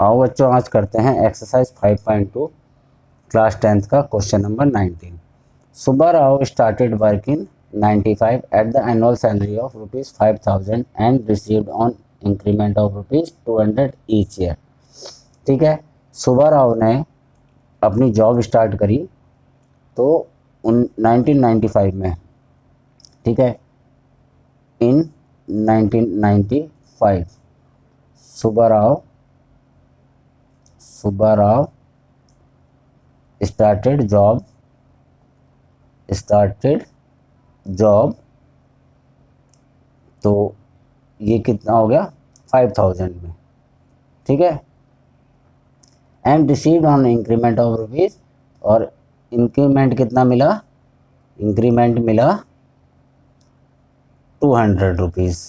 आओ बच्चों आज करते हैं एक्सरसाइज 5.2 क्लास 10th का question number 19। Subba Rao started work in 95 at the annual salary of ₹5,000 and received on increment of ₹200 each year. ठीक है, सुब्बा राव ने अपनी जॉब स्टार्ट करी तो 1995 में, ठीक है, इन 1995 सुब्बा राव स्टार्टेड जॉब, तो ये कितना हो गया 5,000 में, ठीक है। And received on increment of rupees, और इंक्रीमेंट कितना मिला, इंक्रीमेंट मिला 200 रुपीज़,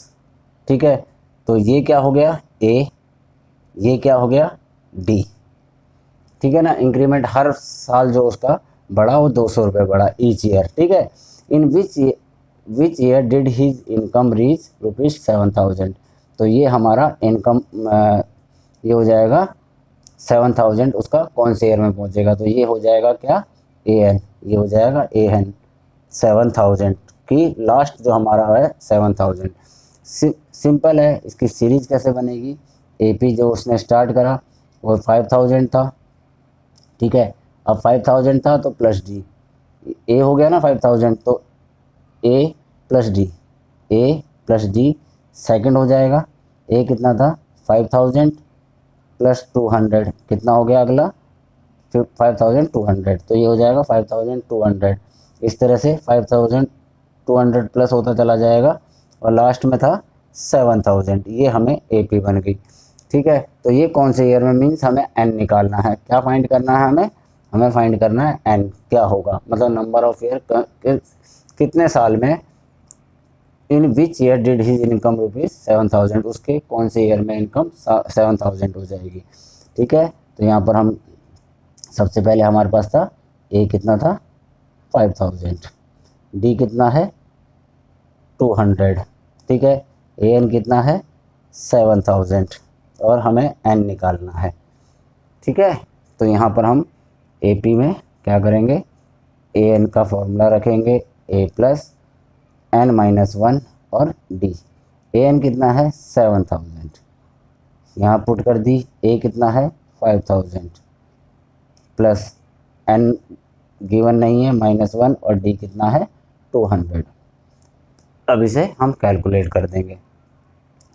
ठीक है। तो ये क्या हो गया ए, ये क्या हो गया डी, ठीक है ना। इंक्रीमेंट हर साल जो उसका बढ़ा वो 200 रुपये बढ़ा ईच ईयर, ठीक है। In which year did his income reach ₹7,000, तो ये हमारा इनकम ये हो जाएगा 7,000, उसका कौन से ईयर में पहुंचेगा, तो ये हो जाएगा क्या ए एन, ये हो जाएगा ए एन 7,000 की लास्ट जो हमारा है 7,000। सिंपल है, इसकी सीरीज कैसे बनेगी। ए पी जो उसने स्टार्ट करा वो 5,000 था, ठीक है। अब 5,000 था तो प्लस डी, ए हो गया ना 5,000, तो ए प्लस डी सेकंड हो जाएगा। ए कितना था 5,000 प्लस 200 कितना हो गया अगला 5,200, तो ये हो जाएगा 5,200। इस तरह से 5,200 प्लस होता चला जाएगा और लास्ट में था 7,000, ये हमें ए पी बन गई, ठीक है। तो ये कौन से ईयर में मीन्स हमें एन निकालना है, क्या फाइंड करना है हमें फाइंड करना है एन क्या होगा, मतलब नंबर ऑफ ईयर कितने साल में, in which year did his income ₹7,000, उसके कौन से ईयर में इनकम 7,000 हो जाएगी, ठीक है। तो यहाँ पर हम सबसे पहले हमारे पास था ए कितना था 5,000, डी कितना है 200, ठीक है, ए एन कितना है 7,000 और हमें एन निकालना है, ठीक है। तो यहाँ पर हम ए पी में क्या करेंगे, ए एन का फॉर्मूला रखेंगे ए प्लस एन माइनस 1 और डी। ए एन कितना है 7,000, यहाँ पुट कर दी, ए कितना है 5,000 प्लस एन गिवन नहीं है -1 और डी कितना है 200। अब इसे हम कैलकुलेट कर देंगे।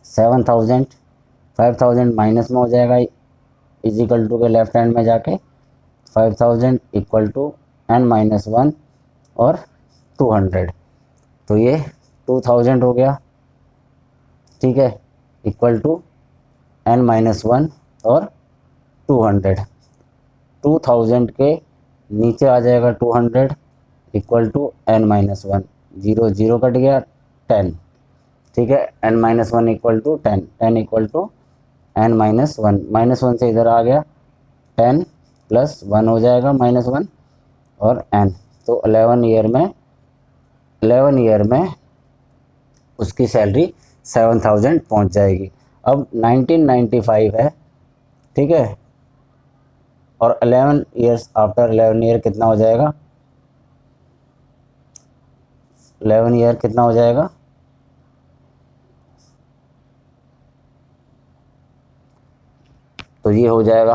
7,000 5,000 माइनस में हो जाएगा इजिकल टू के लेफ्ट हैंड में जाके 5,000 इक्वल टू n-1 और 200, तो ये 2,000 हो गया, ठीक है, इक्वल टू n-1 और 200। 2,000 के नीचे आ जाएगा 200 इक्वल टू n-1, 0 0 कट गया 10, ठीक है। n-1 equal to 10, 10 equal to n-1, -1 से इधर आ गया 10 प्लस 1 हो जाएगा -1 और n, तो 11 ईयर में उसकी सैलरी 7,000 पहुंच जाएगी। अब 1995 है, ठीक है, और 11 ईयर्स आफ्टर 11 ईयर कितना हो जाएगा, 11 ईयर कितना हो जाएगा, तो ये हो जाएगा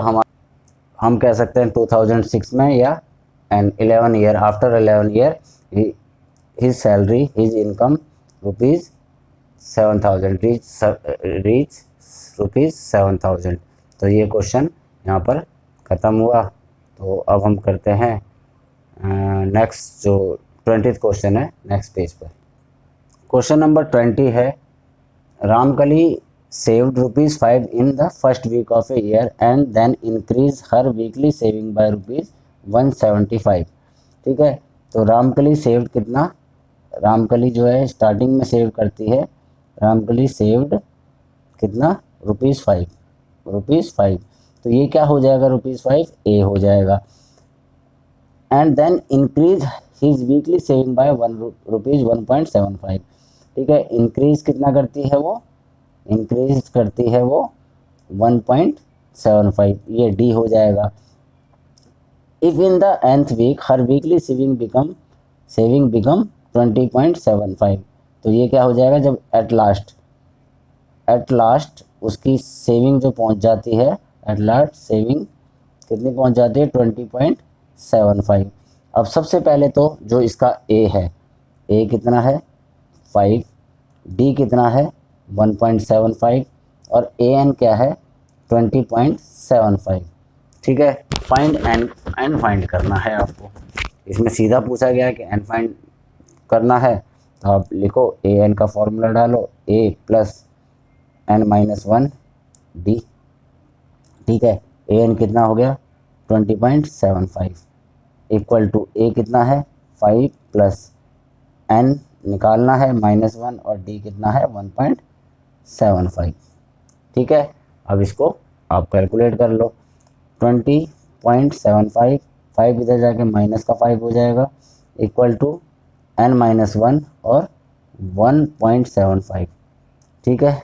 हम कह सकते हैं 2006 में, या and 11 year after 11 year his salary his income ₹7,000 reach ₹7,000। तो ये क्वेश्चन यहाँ पर ख़त्म हुआ। तो अब हम करते हैं नेक्स्ट जो 20th क्वेश्चन है नेक्स्ट पेज पर। क्वेश्चन नंबर 20 है, Ramkali saved ₹5 in the first week of a year and then increased her weekly saving by ₹175, ठीक है। तो रामकली सेव्ड कितना, रामकली जो है स्टार्टिंग में सेव करती है, रामकली सेव्ड कितना ₹5, तो ये क्या हो जाएगा ₹5 ए हो जाएगा। And then increase his weekly saving by ₹1.75, ठीक है। इंक्रीज कितना करती है वो, इंक्रीज करती है वो 20.75, ये डी हो जाएगा। If in the nth week her weekly saving become 20.75, तो ये क्या हो जाएगा, जब एट लास्ट उसकी सेविंग जो पहुंच जाती है, एट लास्ट सेविंग कितनी पहुंच जाती है, 20.75। अब सबसे पहले तो जो इसका ए है, ए कितना है 5, डी कितना है 1.75 और ए एन क्या है 20.75। ठीक है, फाइंड एन फाइंड करना है आपको। इसमें सीधा पूछा गया है कि एन फाइंड करना है, तो आप लिखो ए एन का फॉर्मूला डालो, ए प्लस एन माइनस 1 डी। ठीक है, ए एन कितना हो गया 20.75 इक्वल टू ए कितना है 5 प्लस एन निकालना है -1 और डी कितना है 1.75। ठीक है, अब इसको आप कैलकुलेट कर लो। 20.75, 5 इधर जाके माइनस का 5 हो जाएगा, इक्वल टू n-1 और 1.75। ठीक है,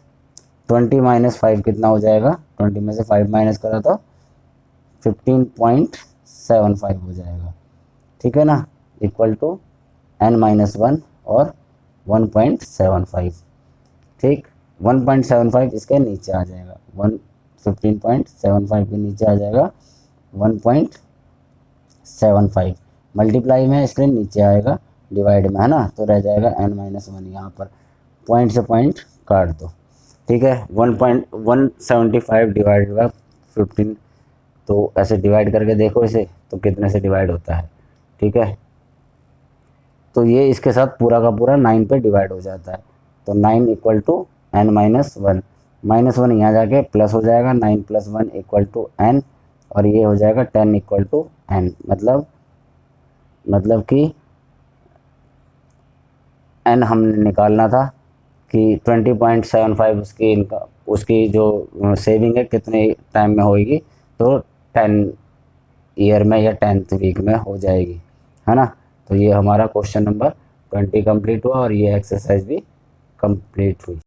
20 माइनस 5 कितना हो जाएगा, 20 में से 5 माइनस करा तो 15.75 हो जाएगा। ठीक है ना, इक्वल टू n-1 और 1.75। ठीक, 1.75 इसके नीचे आ जाएगा, 15.75 के नीचे आ जाएगा 1.75, मल्टीप्लाई में इसलिए नीचे आएगा, डिवाइड में है ना, तो रह जाएगा n-1। यहाँ पर पॉइंट से पॉइंट काट दो। ठीक है, 1.175 डिवाइड बाय 15, तो ऐसे डिवाइड करके देखो इसे, तो कितने से डिवाइड होता है। ठीक है, तो ये इसके साथ पूरा का पूरा 9 पे डिवाइड हो जाता है, तो 9 इक्वल टू n-1, -1 यहाँ जाके प्लस हो जाएगा, 9 + 1 इक्वल टू n, और ये हो जाएगा 10 इक्वल टू n। मतलब कि n हमने निकालना था कि 20.75 उसकी जो सेविंग है कितने टाइम में होएगी, तो 10 ईयर में या 10th वीक में हो जाएगी, है ना। तो ये हमारा क्वेश्चन नंबर 20 कंप्लीट हुआ और ये एक्सरसाइज भी कंप्लीट हुई।